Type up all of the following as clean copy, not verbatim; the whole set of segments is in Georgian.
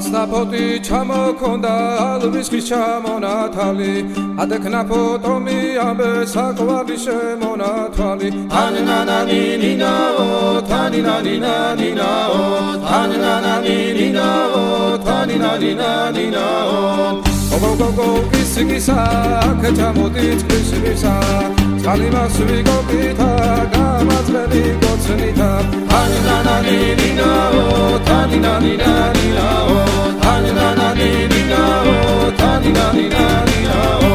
ასნაფოთი ჩამოქონდა ალვისხის ჩამონათალი ადექნაფო ტომი ამბე საყვარლის შემონათვალი თანინანანინინაო თანინანინანინაო თანინანანინინაო თანინანინანინაო გოგოგოგო კისკისა ქეჩამოდით კისკისა წყალიმასვი გოგითა გამაძღები გოცნითა თანინანანინინაო თანინანინანინაო თანინანანინინაო თანინანინანინაო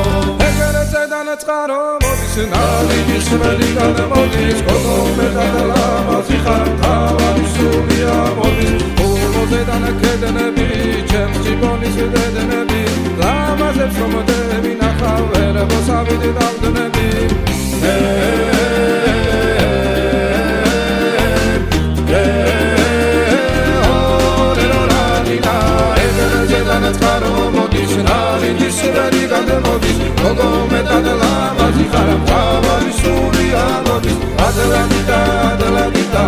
ეგერეზე დანაწყარო მოდის ნალიდის ველიდან მოდის გოგო მეტად ლამაზი ხარ თავარი სულია მოდის ულოზე დანაკედნები ჩემს ჯიბონის დედნები ლამაზებს რომ დები ნახავ ერებოს ავიდი დავდნები გოგო მეტად ლამაზი ხარ თავარი სულია მოდის ადალადიდა ადალადიდა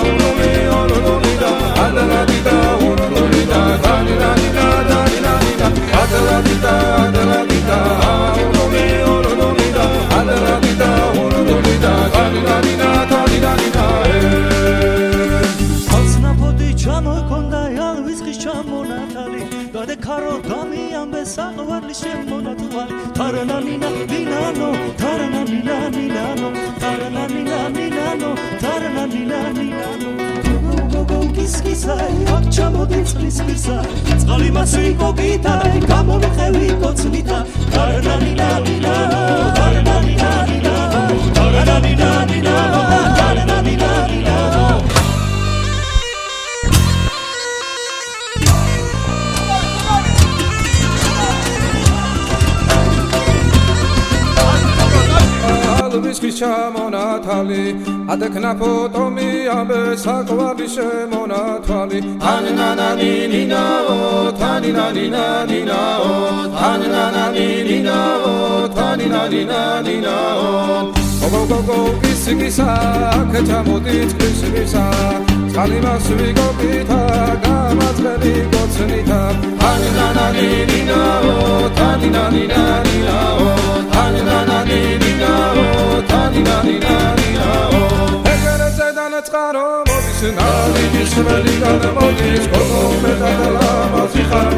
ურომეორომიდა ადალადიდა ურომიდა დანინანინა დანინანინა ადალადიდა ადალადიდა ურომეორომიდა ადალადიდა ურომიდა დანინანინა დანინანინა ასნაფოთი ჩამოქონდა ალვისხის ჩამონათალი გადეკარო გამიამბე საყვარლის შემონათვალი Tarananina ninano, tarananina ninano, tarananina ninano, tarananina ninano. Gogo kiskisai, akchamodin skisai, წყალიმასვი გოგითა, გამომხევი გოცნითა, tarananina ninano, tarananina ninano, tarananina ninano, tarananina ninano. ალვისხის ჩამონათალი ადექნაფო ტომი ამბე საყვარლის შემონათვალი თანინანანინინაო თანინანინანინაო თანინანანინინაო თანინანინანინაო გოგოგოგო კისკისა ქეჩამოდით კისკისა წყალიმასვი გოგითა გამაძღები გოცნითა თანინანანინინაო თანინანინანინაო თანინანანინინაო თანინანინანინაო ეგერეზე დანაწყარო მოდის ნალიდის ველიდან მოდის გოგო მეტად ლამაზი ხარ